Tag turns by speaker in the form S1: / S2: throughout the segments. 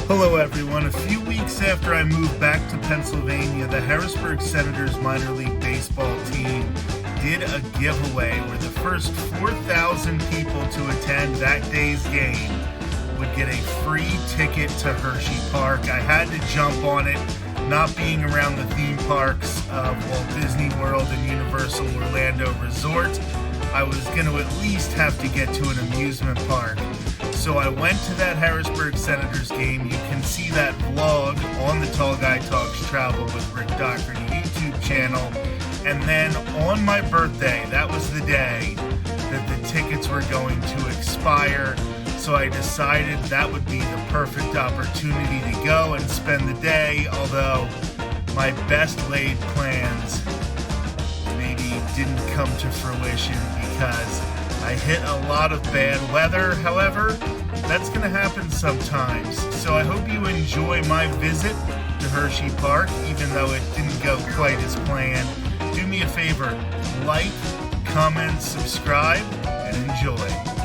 S1: Hello everyone. A few weeks after I moved back to Pennsylvania, the Harrisburg Senators minor league baseball team did a giveaway where the first 4,000 people to attend that day's game would get a free ticket to Hersheypark. I had to jump on it, not being around the theme parks of Walt Disney World and Universal Orlando Resort. I was going to at least have to get to an amusement park. So I went to that Harrisburg Senators game. You can see that vlog on the Tall Guy Talks Travel with Rick Docherty YouTube channel. And then on my birthday, that was the day that the tickets were going to expire. So I decided that would be the perfect opportunity to go and spend the day, although my best laid plans maybe didn't come to fruition because I hit a lot of bad weather. However, that's going to happen sometimes. So I hope you enjoy my visit to Hersheypark, even though it didn't go quite as planned. Do me a favor, like, comment, subscribe, and enjoy.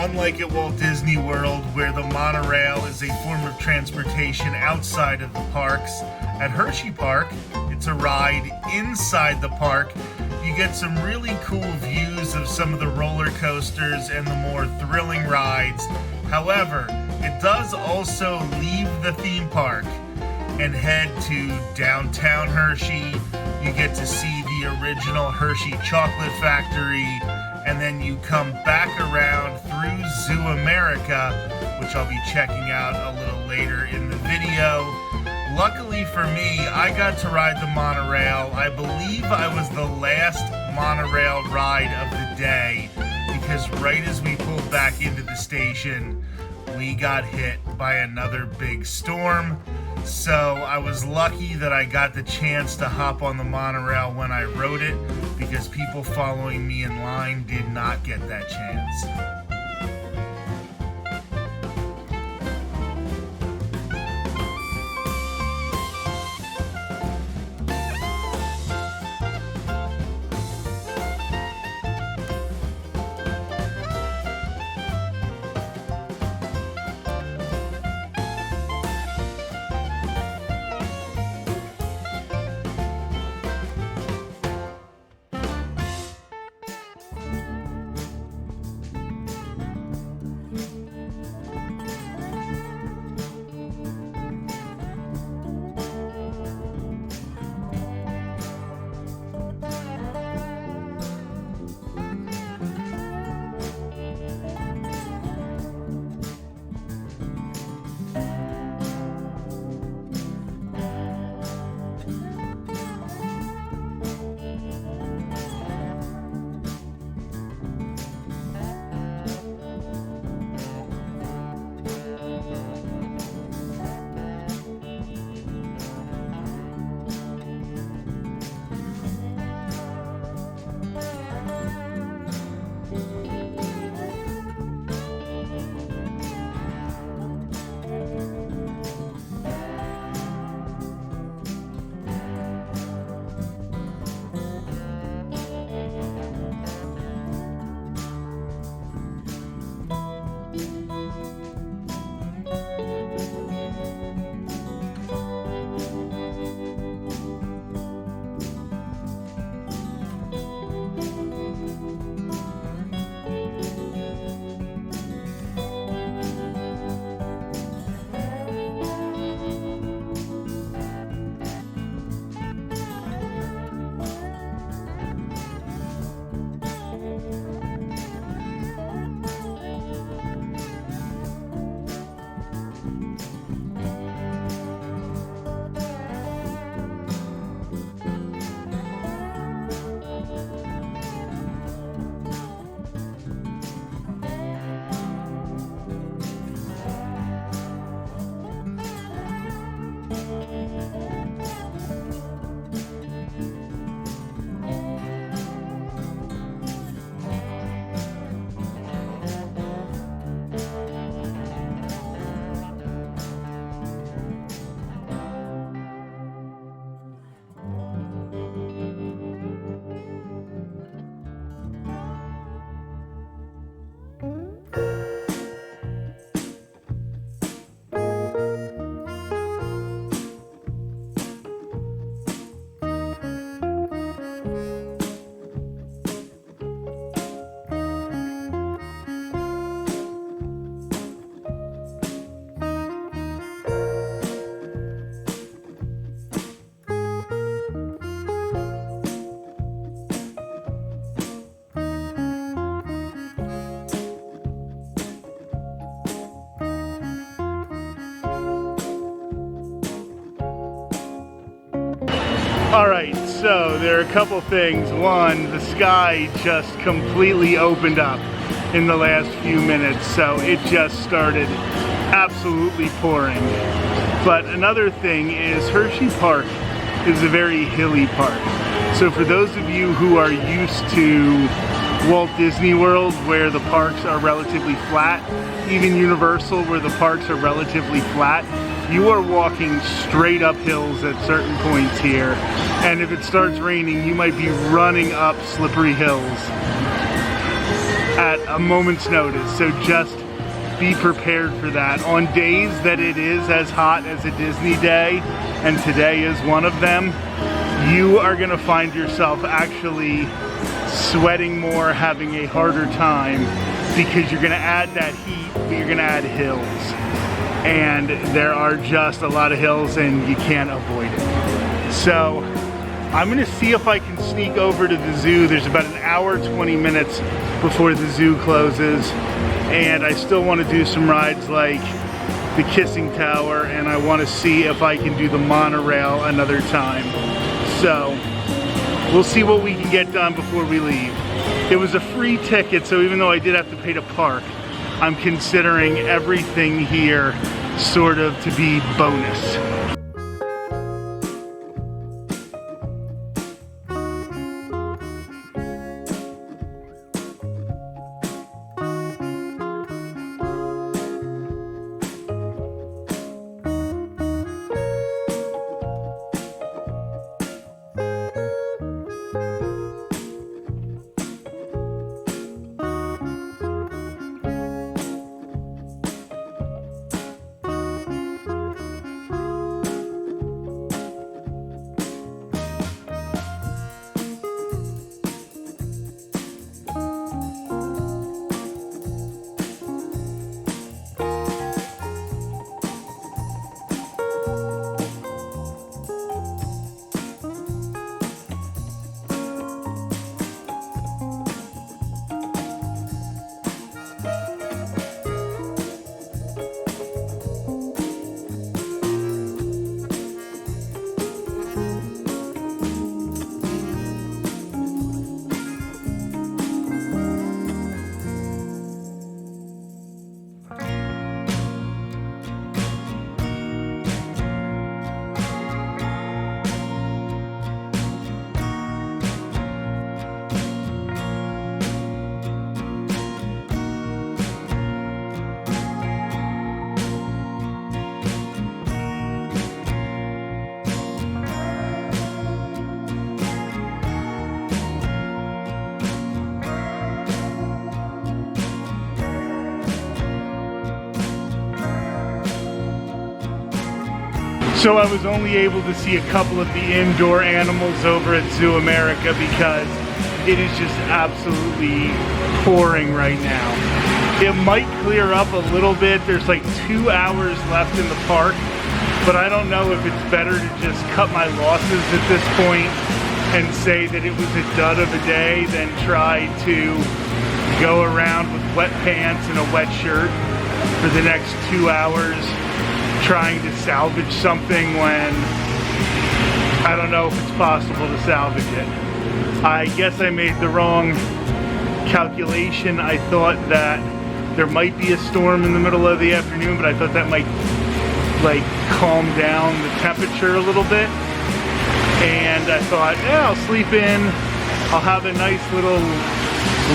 S1: Unlike at Walt Disney World, where the monorail is a form of transportation outside of the parks, at Hersheypark, it's a ride inside the park. You get some really cool views of some of the roller coasters and the more thrilling rides. However, it does also leave the theme park and head to downtown Hershey. You get to see the original Hershey chocolate factory, and then you come back around through Zoo America, which I'll be checking out a little later in the video. Luckily for me, I got to ride the monorail. I believe I was the last monorail ride of the day, because right as we pulled back into the station, we got hit by another big storm. So I was lucky that I got the chance to hop on the monorail when I rode it, because people following me in line did not get that chance. Alright, so there are a couple things. One, the sky just completely opened up in the last few minutes, so it just started absolutely pouring. But another thing is Hersheypark is a very hilly park. So for those of you who are used to Walt Disney World, where the parks are relatively flat, even Universal, where the parks are relatively flat, you are walking straight up hills at certain points here, and if it starts raining, you might be running up slippery hills. at a moment's notice. So just be prepared for that. On days that it is as hot as a Disney day, and today is one of them, you are gonna find yourself actually sweating more, having a harder time, because you're gonna add that heat, but you're gonna add hills. And there are just a lot of hills and you can't avoid it. So I'm gonna see if I can sneak over to the zoo. There's about an hour, 20 minutes before the zoo closes. And I still wanna do some rides like the Kissing Tower, and I wanna see if I can do the monorail another time. So we'll see what we can get done before we leave. It was a free ticket, so even though I did have to pay to park, I'm considering everything here sort of to be bonus. So I was only able to see a couple of the indoor animals over at Zoo America because it is just absolutely pouring right now. It might clear up a little bit. There's like 2 hours left in the park, but I don't know if it's better to just cut my losses at this point and say that it was a dud of a day than try to go around with wet pants and a wet shirt for the next 2 hours trying to salvage something when I don't know if it's possible to salvage it. I guess I made the wrong calculation. I thought that there might be a storm in the middle of the afternoon, but I thought that might like calm down the temperature a little bit. And I thought, yeah, I'll sleep in. I'll have a nice little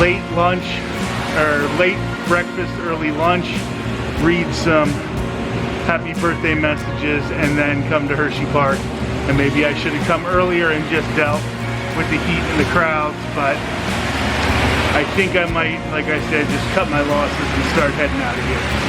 S1: late lunch or late breakfast, early lunch, read some happy birthday messages, and then come to Hersheypark. And maybe I should have come earlier and just dealt with the heat and the crowds, but I think I might, like I said, just cut my losses and start heading out of here.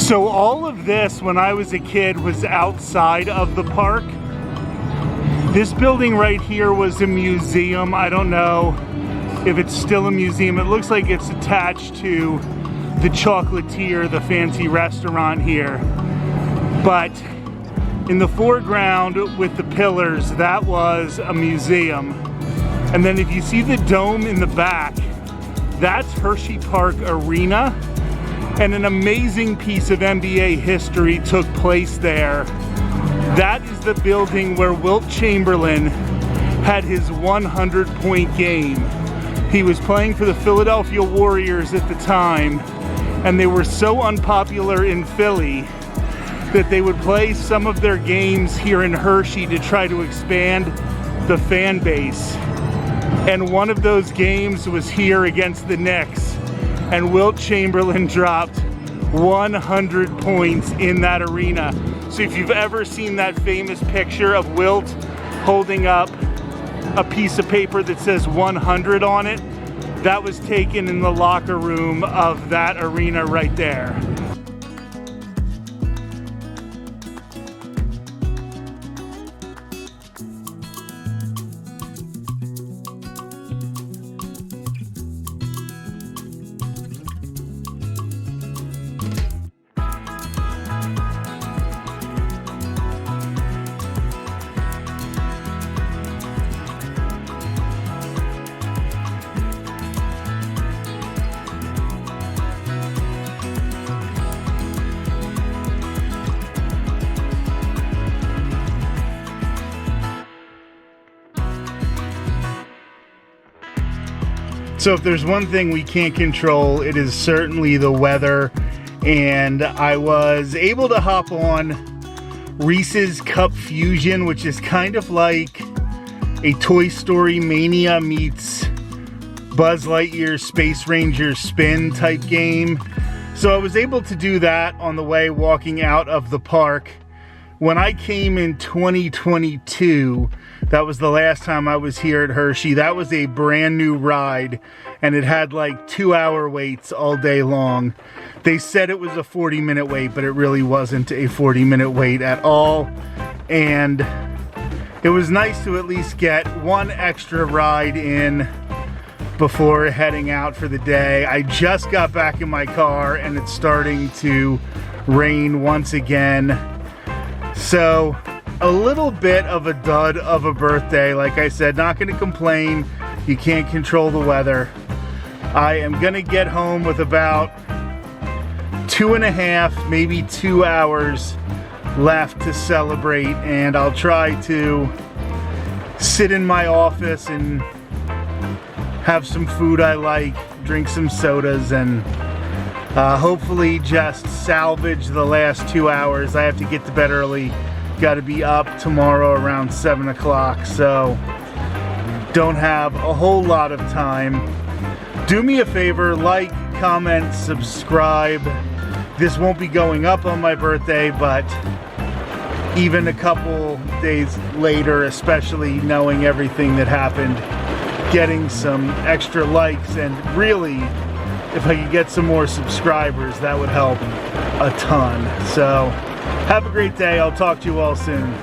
S1: So all of this, when I was a kid, was outside of the park. This building right here was a museum. I don't know if it's still a museum. It looks like it's attached to the Chocolatier, the fancy restaurant here. But in the foreground with the pillars, that was a museum. And then if you see the dome in the back, that's Hersheypark Arena. And an amazing piece of NBA history took place there. That is the building where Wilt Chamberlain had his 100-point game. He was playing for the Philadelphia Warriors at the time, and they were so unpopular in Philly that they would play some of their games here in Hershey to try to expand the fan base. And one of those games was here against the Knicks, and Wilt Chamberlain dropped 100 points in that arena. So if you've ever seen that famous picture of Wilt holding up a piece of paper that says 100 on it, that was taken in the locker room of that arena right there. So if there's one thing we can't control, it is certainly the weather. And I was able to hop on Reese's Cup Fusion, which is kind of like a Toy Story Mania meets Buzz Lightyear Space Ranger Spin type game. So I was able to do that on the way walking out of the park. When I came in 2022, that was the last time I was here at Hershey. That was a brand new ride, and it had like 2-hour waits all day long. They said it was a 40-minute wait, but it really wasn't a 40-minute wait at all. And it was nice to at least get one extra ride in before heading out for the day. I just got back in my car and it's starting to rain once again. So a little bit of a dud of a birthday. Like I said, not gonna complain. You can't control the weather. I am gonna get home with about 2.5, maybe 2 hours left to celebrate, and I'll try to sit in my office and have some food I like, drink some sodas, and hopefully just salvage the last 2 hours. I have to get to bed early. Got to be up tomorrow around 7 o'clock, so don't have a whole lot of time. Do me a favor, like, comment, subscribe. This won't be going up on my birthday, but even a couple days later, especially knowing everything that happened, getting some extra likes, and really, if I could get some more subscribers, that would help a ton. So have a great day. I'll talk to you all soon.